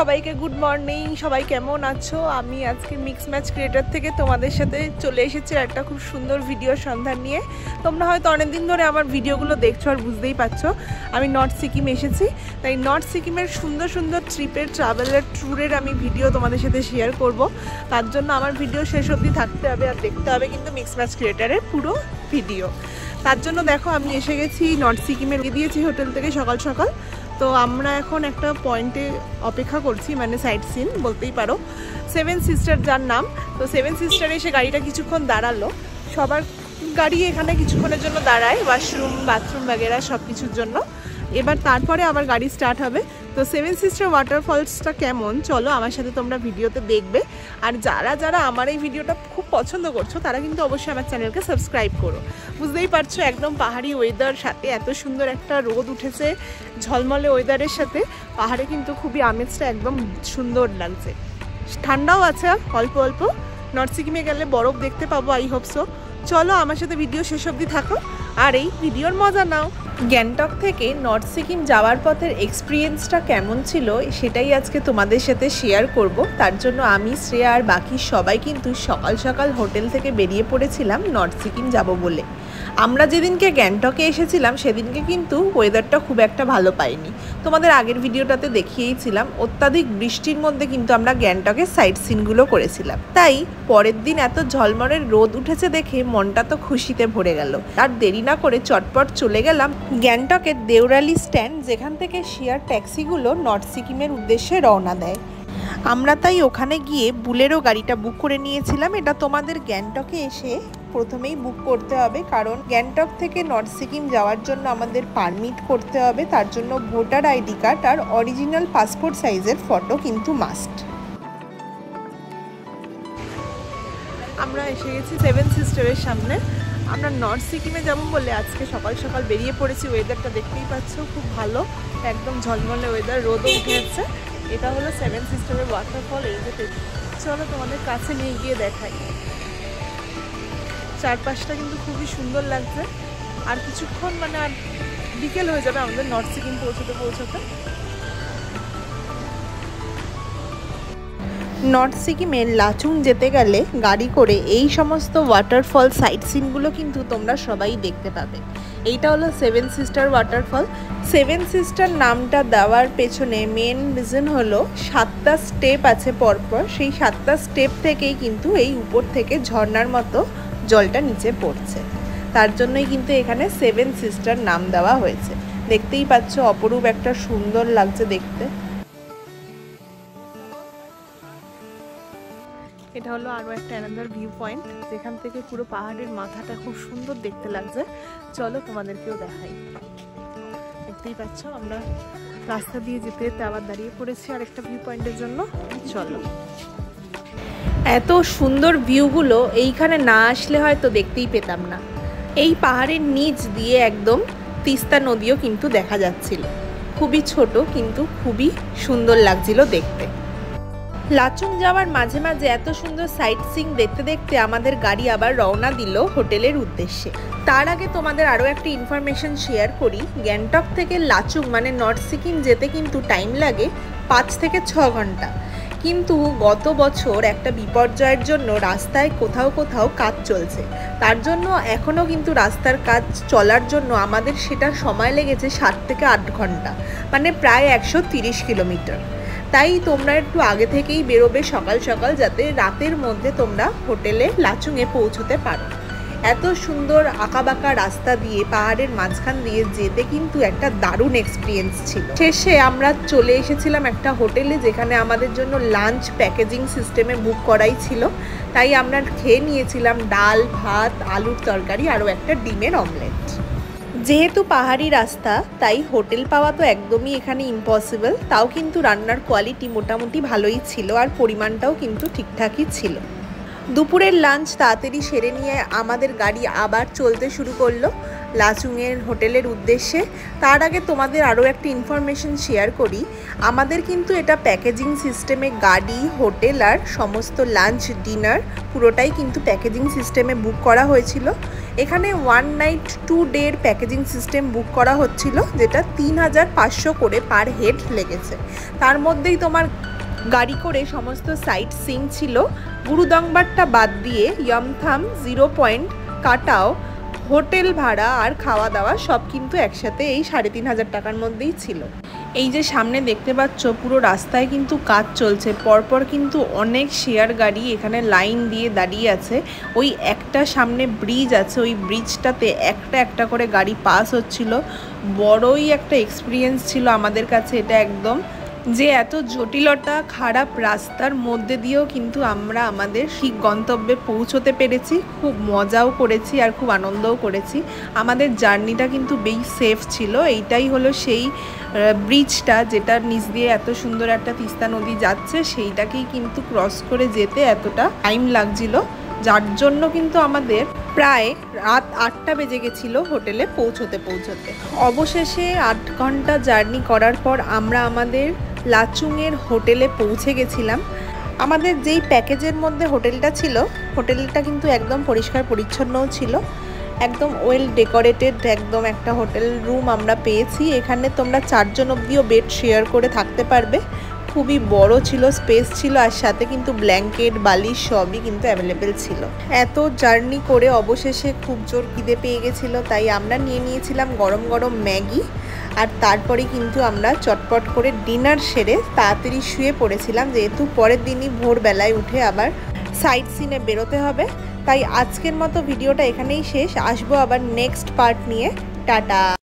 সবাইকে good morning. সবাই কেমন আছো? আমি আজকে মিক্স ম্যাচ ক্রিয়েটার থেকে তোমাদের সাথে চলে এসেছি একটা খুব সুন্দর ভিডিও সন্ধান নিয়ে। তোমরা হয়তো অনেকদিন ধরে আমার ভিডিওগুলো দেখছো আর বুঝতেই পারছো আমি নর্থ সিকিম এসেছি। তাই নর্থ সিকিমের সুন্দর সুন্দর ট্রিপের ট্রাভেলের ট্যুরের আমি ভিডিও তোমাদের সাথে শেয়ার করব। তার জন্য আমার ভিডিও শেষ অবধি থাকতে হবে আর দেখতে হবে কিন্তু মিক্স ম্যাচ ক্রিয়েটারের পুরো ভিডিও। তার জন্য দেখো আমি এসে গেছি নর্থ সিকিমের, দিয়েছি হোটেল থেকে সকাল সকাল। তো আমরা এখন একটা পয়েন্টে অপেক্ষা করছি, মানে সাইট সিন বলতেই পারো, সেভেন সিস্টার যার নাম। তো সেভেন সিস্টারে এসে গাড়িটা কিছুক্ষণ দাঁড়ালো। সবার গাড়ি এখানে কিছুক্ষণের জন্য দাঁড়ায়, ওয়াশরুম বাথরুম বাগেরা সব কিছুর জন্য। এবার তারপরে আবার গাড়ি স্টার্ট হবে। তো সেভেন সিস্টার ওয়াটারফলসটা কেমন চলো আমার সাথে তোমরা ভিডিওতে দেখবে। আর যারা যারা আমার এই ভিডিওটা খুব পছন্দ করছো তারা কিন্তু অবশ্যই আমার চ্যানেলকে সাবস্ক্রাইব করো। বুঝতেই পারছো একদম পাহাড়ি ওয়েদার, সাথে এত সুন্দর একটা রোদ উঠেছে, ঝলমলে ওয়েদারের সাথে পাহাড়ে কিন্তু খুবই আমেজটা একদম সুন্দর লাগছে। ঠান্ডাও আছে অল্প অল্প। নর্থ সিকিমে গেলে বরফ দেখতে পাবো, আই হোপ সো। চলো আমার সাথে ভিডিও শেষ অবধি থাকো আর এই ভিডিওর মজা নাও। গ্যাংটক থেকে নর্থ সিকিম যাওয়ার পথের এক্সপিরিয়েন্সটা কেমন ছিল সেটাই আজকে তোমাদের সাথে শেয়ার করব। তার জন্য আমি, শ্রেয়া আর বাকি সবাই কিন্তু সকাল সকাল হোটেল থেকে বেরিয়ে পড়েছিলাম নর্থ সিকিম যাব বলে। আমরা যেদিনকে গ্যাংটকে এসেছিলাম সেদিনকে কিন্তু ওয়েদারটা খুব একটা ভালো পাইনি, তোমাদের আগের ভিডিওটাতে দেখিয়েছিলাম। অত্যাধিক বৃষ্টির মধ্যে কিন্তু আমরা গ্যাংটকের সাইট সিনগুলো করেছিলাম। তাই পরের দিন এত ঝলমলের রোদ উঠেছে দেখে মনটা তো খুশিতে ভরে গেল। আর দেরি না করে চটপট চলে গেলাম গ্যাংটকের দেওরালি স্ট্যান্ড, যেখান থেকে শেয়ার ট্যাক্সিগুলো নর্থ সিকিমের উদ্দেশ্যে রওনা দেয়। আমরা তাই ওখানে গিয়ে বুলেরো গাড়িটা বুক করে নিয়েছিলাম। এটা তোমাদের গ্যাংটকে এসে প্রথমেই বুক করতে হবে, কারণ গ্যাংটক থেকে নর্থ সিকিম যাওয়ার জন্য আমাদের পারমিট করতে হবে। তার জন্য ভোটার আইডি কার্ড আর অরিজিনাল পাসপোর্ট সাইজের ফটো কিন্তু মাস্ট। আমরা এসে গেছি সেভেন সিস্টারের সামনে। আমরা নর্থ সিকিমে যাবো বলে আজকে সকাল সকাল বেরিয়ে পড়েছি। ওয়েদারটা দেখতেই পাচ্ছ খুব ভালো, একদম ঝলমলে ওয়েদার, রোদও উঠে যাচ্ছে। এটা হলো সেভেন সিস্টারের ওয়াটারফল। এই যে চলো তোমাদের কাছে নিয়ে গিয়ে দেখাই। চারপাশটা কিন্তু খুবই সুন্দর লাগছে। আর কিছুক্ষণ মানে আর বিকেল হয়ে যাবে আমাদের নর্থ সিকিম পৌঁছতে পৌঁছতে। নর্থ সিকিমের লাচুং যেতে গেলে গাড়ি করে এই সমস্ত ওয়াটারফল সাইট সিনগুলো কিন্তু তোমরা সবাই দেখতে পাবে। এইটা হলো seven sister waterfall. Seven sister নামটা দেওয়ার পেছনে মেন রিজন হলো 7টা স্টেপ আছে পরপর। সেই 7টা স্টেপ থেকেই কিন্তু এই উপর থেকে ঝর্ণার মতো জলটা নিচে পড়ছে। তার জন্যই কিন্তু এখানে সেভেন সিস্টার নাম দেওয়া হয়েছে। দেখতেই পাচ্ছ অপরূপ একটা সুন্দর লাগছে দেখতে। এটা হলো আরও একটা অ্যানাদার ভিউ পয়েন্ট, যেখান থেকে পুরো পাহাড়ের মাথাটা খুব সুন্দর দেখতে লাগছে। চলো তোমাদেরকেও দেখাই। দেখতেই পাচ্ছ আমরা রাস্তা দিয়ে যেতে যেতে আবার দাঁড়িয়ে পড়েছি আরেকটা ভিউ পয়েন্টের জন্য। চলো, এত সুন্দর ভিউগুলো এইখানে না আসলে হয়তো দেখতেই পেতাম না। এই পাহাড়ের নিচ দিয়ে একদম তিস্তা নদীও কিন্তু দেখা যাচ্ছিল। খুবই ছোট কিন্তু খুবই সুন্দর লাগছিল দেখতে। লাচুং যাওয়ার মাঝে মাঝে এত সুন্দর সাইট সিং দেখতে দেখতে আমাদের গাড়ি আবার রওনা দিল হোটেলের উদ্দেশ্যে। তার আগে তোমাদের আরও একটা ইনফরমেশন শেয়ার করি। গ্যাংটক থেকে লাচুং মানে নর্থ সিকিম যেতে কিন্তু টাইম লাগে 5 থেকে 6 ঘন্টা। কিন্তু গত বছর একটা বিপর্যয়ের জন্য রাস্তায় কোথাও কোথাও কাজ চলছে। তার জন্য এখনও কিন্তু রাস্তার কাজ চলার জন্য আমাদের সেটা সময় লেগেছে 7 থেকে 8 ঘন্টা, মানে প্রায় 130 কিলোমিটার। তাই তোমরা একটু আগে থেকেই বেরোবে সকাল সকাল, যাতে রাতের মধ্যে তোমরা হোটেলে লাচুংয়ে পৌঁছতে পারো। এত সুন্দর আঁকাবাঁকা রাস্তা দিয়ে পাহাড়ের মাঝখান দিয়ে যেতে কিন্তু একটা দারুণ এক্সপিরিয়েন্স ছিল। শেষে আমরা চলে এসেছিলাম একটা হোটেলে, যেখানে আমাদের জন্য লাঞ্চ প্যাকেজিং সিস্টেমে বুক করাই ছিল। তাই আমরা খেয়ে নিয়েছিলাম ডাল ভাত, আলুর তরকারি, আরও একটা ডিমের অমলেট। যেহেতু পাহাড়ি রাস্তা তাই হোটেল পাওয়া তো একদমই এখানে ইম্পসিবল। তাও কিন্তু রান্নার কোয়ালিটি মোটামুটি ভালোই ছিল আর পরিমাণটাও কিন্তু ঠিকঠাকই ছিল। দুপুরের লাঞ্চ তাড়াতাড়ি সেরে নিয়ে আমাদের গাড়ি আবার চলতে শুরু করলো লাচুংয়ের হোটেলের উদ্দেশ্যে। তার আগে তোমাদের আরও একটা ইনফরমেশন শেয়ার করি। আমাদের কিন্তু এটা প্যাকেজিং সিস্টেমে গাড়ি, হোটেল আর সমস্ত লাঞ্চ ডিনার পুরোটাই কিন্তু প্যাকেজিং সিস্টেমে বুক করা হয়েছিল। এখানে 1 নাইট 2 ডের প্যাকেজিং সিস্টেম বুক করা হচ্ছিল, যেটা 3500 করে পার হেড লেগেছে। তার মধ্যেই তোমার গাড়ি করে সমস্ত সাইট সিং ছিল। গুরুদংবারটা বাদ দিয়ে ইয়ামথাম, 0 পয়েন্ট, কাটাও, হোটেল ভাড়া আর খাওয়া দাওয়া সব কিন্তু একসাথে এই 3,500 টাকার মধ্যেই ছিল। এই যে সামনে দেখতে পাচ্ছ পুরো রাস্তায় কিন্তু কাজ চলছে, পরপর কিন্তু অনেক শেয়ার গাড়ি এখানে লাইন দিয়ে দাঁড়িয়ে আছে। ওই একটা সামনে ব্রিজ আছে, ওই ব্রিজটাতে একটা একটা করে গাড়ি পাস হচ্ছিল। বড়ই একটা এক্সপিরিয়েন্স ছিল আমাদের কাছে এটা একদম, যে এত জটিলতা খারাপ রাস্তার মধ্যে দিয়েও কিন্তু আমরা আমাদের ঠিক গন্তব্যে পৌঁছতে পেরেছি। খুব মজাও করেছি আর খুব আনন্দও করেছি। আমাদের জার্নিটা কিন্তু বেশ সেফ ছিল। এইটাই হলো সেই ব্রিজটা যেটার নিচ দিয়ে এত সুন্দর একটা তিস্তা নদী যাচ্ছে, সেইটাকেই কিন্তু ক্রস করে যেতে এতটা টাইম লাগছিল, যার জন্য কিন্তু আমাদের প্রায় রাত 8টা বেজে গেছিলো হোটেলে পৌঁছতে। অবশেষে 8 ঘন্টা জার্নি করার পর আমরা আমাদের লাচুংয়ের হোটেলে পৌঁছে গেছিলাম। আমাদের যেই প্যাকেজের মধ্যে হোটেলটা ছিল, হোটেলটা কিন্তু একদম পরিষ্কার পরিচ্ছন্নও ছিল, একদম ওয়েল ডেকোরেটেড একদম একটা হোটেল রুম আমরা পেয়েছি। এখানে তোমরা 4 জন অবধিও বেড শেয়ার করে থাকতে পারবে। খুবই বড় ছিল, স্পেস ছিল, আর সাথে কিন্তু ব্ল্যাঙ্কেট, বালিশ সবই কিন্তু অ্যাভেলেবেল ছিল। এত জার্নি করে অবশেষে খুব জোর খিদে পেয়ে গেছিলো, তাই আমরা নিয়ে নিয়েছিলাম গরম গরম ম্যাগি। আর তারপরে কিন্তু আমরা চটপট করে ডিনার সেরে তাড়াতাড়ি শুয়ে পড়েছিলাম, যেহেতু পরের দিনই ভোরবেলায় উঠে আবার সাইট সিনে বেরোতে হবে। তাই আজকের মতো ভিডিওটা এখানেই শেষ। আসবো আবার নেক্সট পার্ট নিয়ে। টাটা।